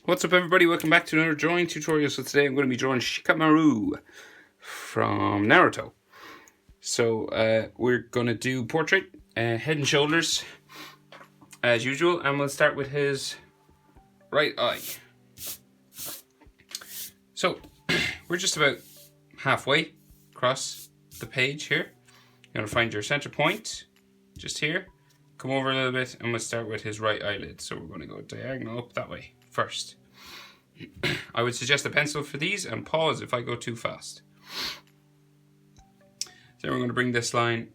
What's up everybody, welcome back to another drawing tutorial. So today I'm going to be drawing Shikamaru from Naruto. So we're going to do portrait, head and shoulders as usual, and we'll start with his right eye. So we're just about halfway across the page here. You're going to find your center point just here, come over a little bit, and we'll start with his right eyelid. So we're going to go diagonal up that way first. I would suggest a pencil for these and pause if I go too fast. So we're going to bring this line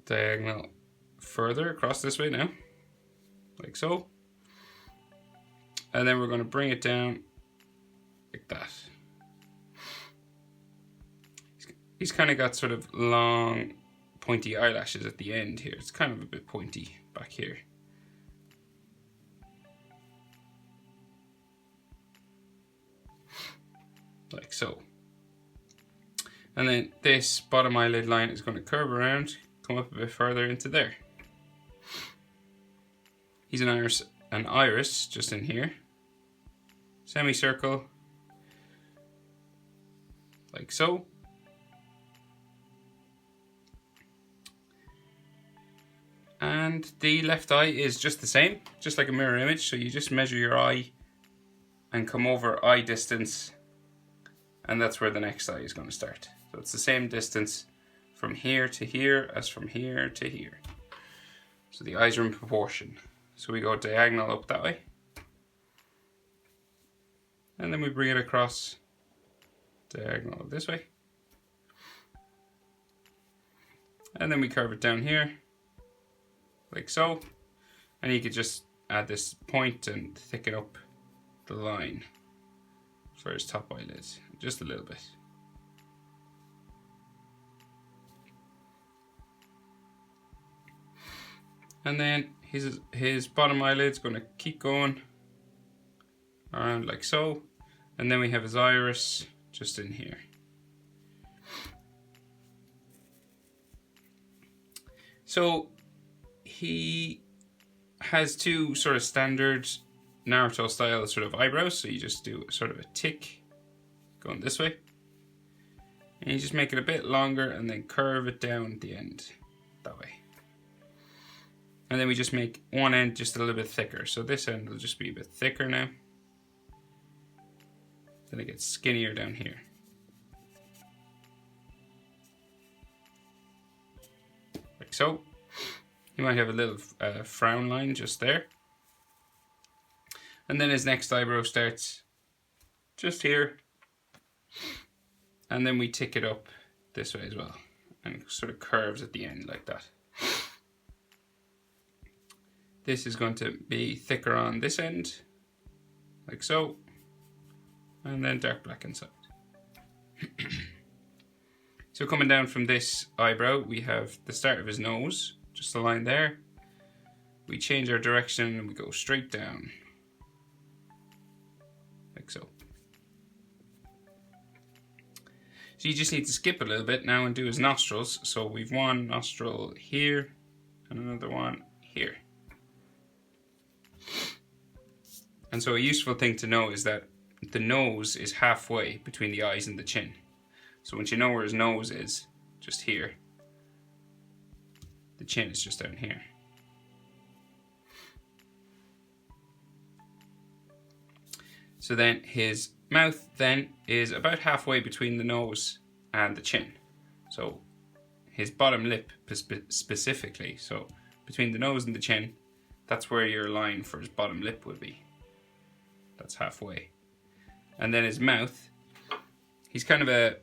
diagonal further across this way now, like so. And then we're going to bring it down like that. He's kind of got sort of long, pointy eyelashes at the end here. It's kind of a bit pointy back here. Like so. And then this bottom eyelid line is going to curve around, come up a bit further into there. He's an iris just in here. Semicircle. Like so. And the left eye is just the same, just like a mirror image. So you just measure your eye and come over eye distance, and that's where the next eye is going to start. So it's the same distance from here to here as from here to here. So the eyes are in proportion. So we go diagonal up that way. And then we bring it across diagonal this way. And then we curve it down here, like so. And you could just add this point and thicken up the line for his top eyelid, just a little bit. And then his bottom eyelid's going to keep going around like so. And then we have his iris just in here. So he has two sort of standard Naruto style sort of eyebrows. So you just do sort of a tick going this way. And you just make it a bit longer and then curve it down at the end that way. And then we just make one end just a little bit thicker. So this end will just be a bit thicker now. Then it gets skinnier down here. Like so. You might have a little frown line just there. And then his next eyebrow starts just here. And then we tick it up this way as well. And it sort of curves at the end like that. This is going to be thicker on this end, like so. And then dark black inside. So coming down from this eyebrow, we have the start of his nose, just a line there. We change our direction and we go straight down, like so. So you just need to skip a little bit now and do his nostrils. So we've one nostril here and another one here. And so a useful thing to know is that the nose is halfway between the eyes and the chin. So once you know where his nose is, just here, the chin is just down here. So then his mouth then is about halfway between the nose and the chin. So his bottom lip specifically, so between the nose and the chin, that's where your line for his bottom lip would be. That's halfway. And then his mouth, he's kind of a,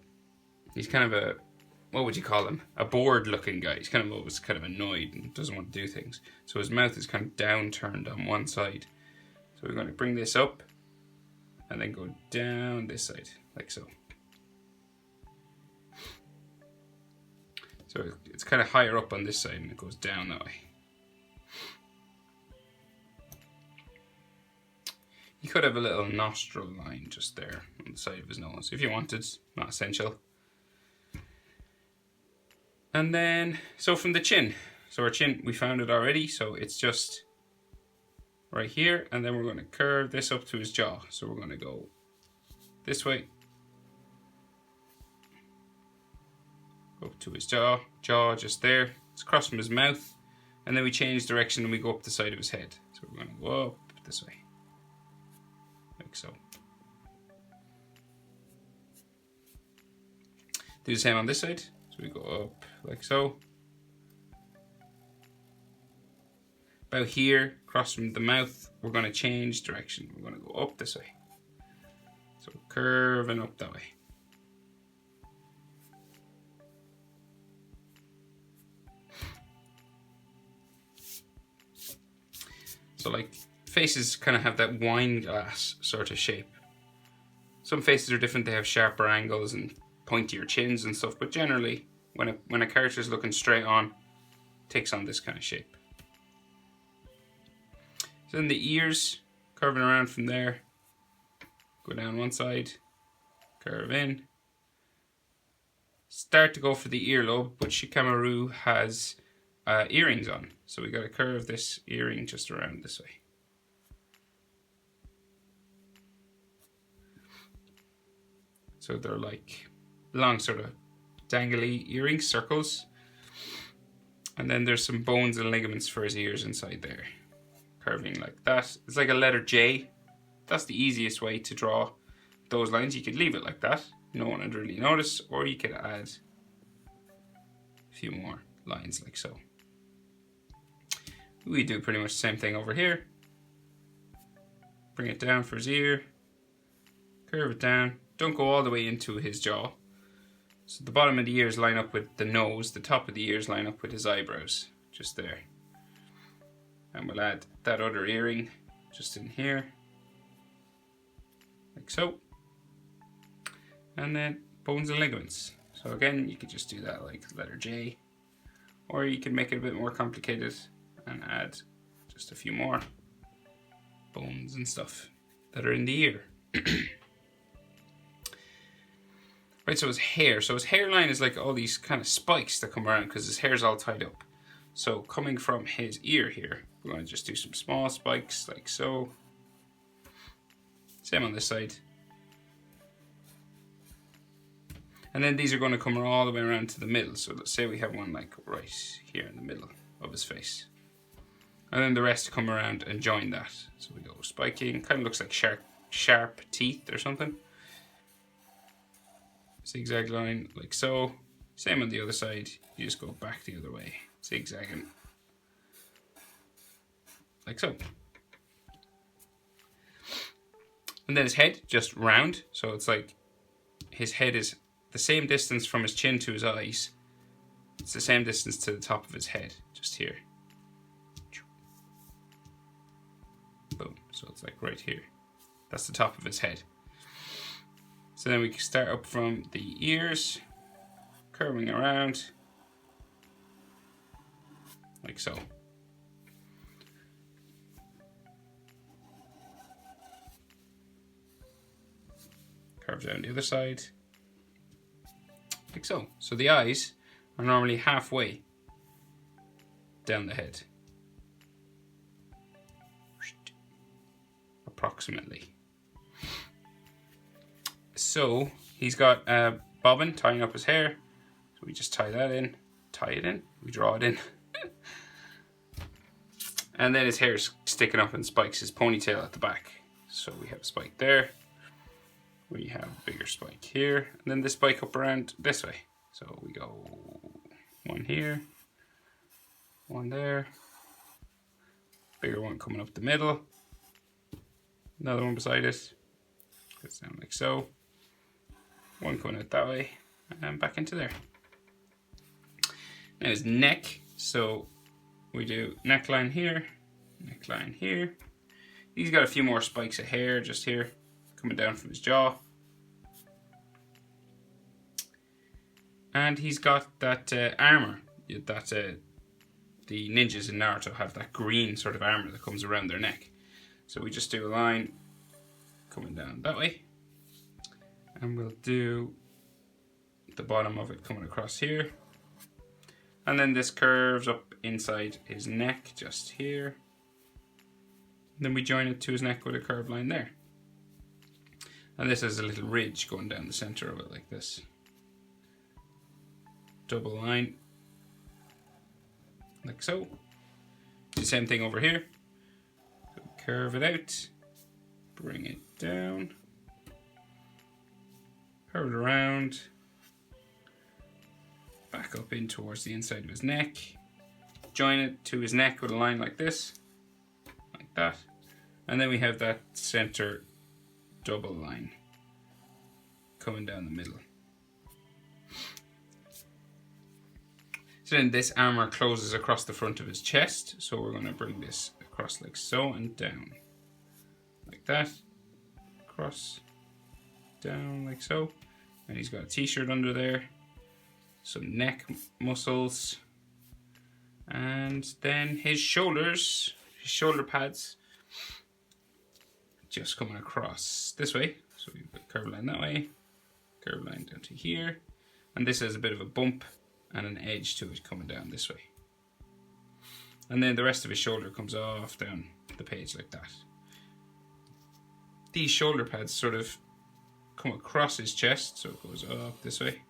what would you call him? A bored looking guy. He's kind of always kind of annoyed and doesn't want to do things. So his mouth is kind of downturned on one side. So we're going to bring this up and then go down this side, like so. So it's kind of higher up on this side and it goes down that way. He could have a little nostril line just there on the side of his nose if you wanted, not essential. And then, so from the chin, so our chin, we found it already, so it's just right here, and then we're going to curve this up to his jaw. So we're going to go this way, up to his jaw just there. It's across from his mouth, and then we change direction and we go up the side of his head. So we're going to go up this way, like so. Do the same on this side. So we go up like so. About here, across from the mouth, we're going to change direction. We're going to go up this way. So curving up that way. So like faces kind of have that wine glass sort of shape. Some faces are different. They have sharper angles and pointier chins and stuff. But generally, when a character is looking straight on, it takes on this kind of shape. So then the ears, curving around from there, go down one side, curve in. Start to go for the earlobe, but Shikamaru has earrings on. So we got to curve this earring just around this way. So they're like long sort of dangly earrings, circles. And then there's some bones and ligaments for his ears inside there. Curving like that. It's like a letter J. That's the easiest way to draw those lines. You could leave it like that. No one would really notice. Or you could add a few more lines like so. We do pretty much the same thing over here. Bring it down for his ear. Curve it down. Don't go all the way into his jaw. So the bottom of the ears line up with the nose. The top of the ears line up with his eyebrows. Just there. And we'll add that other earring just in here. Like so. And then bones and ligaments. So again, you could just do that like letter J. Or you can make it a bit more complicated and add just a few more bones and stuff that are in the ear. Right, so his hair. So his hairline is like all these kind of spikes that come around because his hair's all tied up. So coming from his ear here, we're going to just do some small spikes like so. Same on this side. And then these are going to come all the way around to the middle. So let's say we have one like right here in the middle of his face. And then the rest come around and join that. So we go spiking. Kind of looks like sharp teeth or something. Zigzag line like so. Same on the other side. You just go back the other way. Zigzagging. Like so. And then his head, just round. So it's like his head is the same distance from his chin to his eyes. It's the same distance to the top of his head, just here. Boom. So it's like right here. That's the top of his head. So then we can start up from the ears, curving around, like so. Curve down the other side, like so. So the eyes are normally halfway down the head, approximately. So he's got a bobbin tying up his hair. So we just tie that in, we draw it in. And then his hair is sticking up in spikes, his ponytail at the back. So we have a spike there. We have a bigger spike here. And then the spike up around this way. So we go one here, one there. Bigger one coming up the middle. Another one beside it. Goes down like so. One coming out that way, and back into there. Now his neck, so we do neckline here, neckline here. He's got a few more spikes of hair just here, coming down from his jaw. And he's got that armor, that the ninjas in Naruto have that green sort of armor that comes around their neck. So we just do a line coming down that way. And we'll do the bottom of it coming across here. And then this curves up inside his neck, just here. Then we join it to his neck with a curved line there. And this has a little ridge going down the center of it like this. Double line. Like so. Do the same thing over here. Curve it out. Bring it down. Curve it around. Back up in towards the inside of his neck. Join it to his neck with a line like this. Like that. And then we have that center double line coming down the middle. So then this armor closes across the front of his chest. So we're going to bring this across like so and down. Like that. Across. Down like so. And he's got a t-shirt under there. Some neck muscles. And then his shoulders. His shoulder pads. Just coming across this way. So we've got curved line that way. Curved line down to here. And this has a bit of a bump and an edge to it coming down this way. And then the rest of his shoulder comes off down the page like that. These shoulder pads sort of come across his chest, so it goes up this way.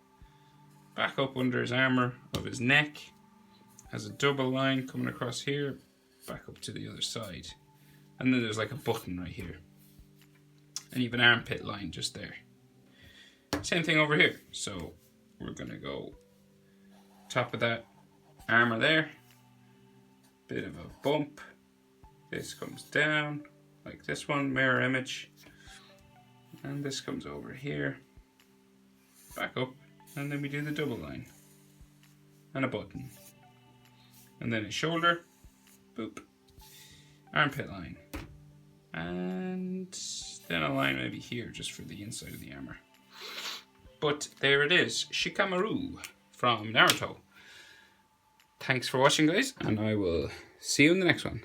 Back up under his armor of his neck. Has a double line coming across here. Back up to the other side. And then there's like a button right here. And you have an armpit line just there. Same thing over here. So we're going to go top of that armor there. Bit of a bump. This comes down like this one, mirror image. And this comes over here. Back up. And then we do the double line. And a button. And then a shoulder. Boop. Armpit line. And then a line maybe here just for the inside of the armor. But there it is. Shikamaru from Naruto. Thanks for watching, guys, and I will see you in the next one.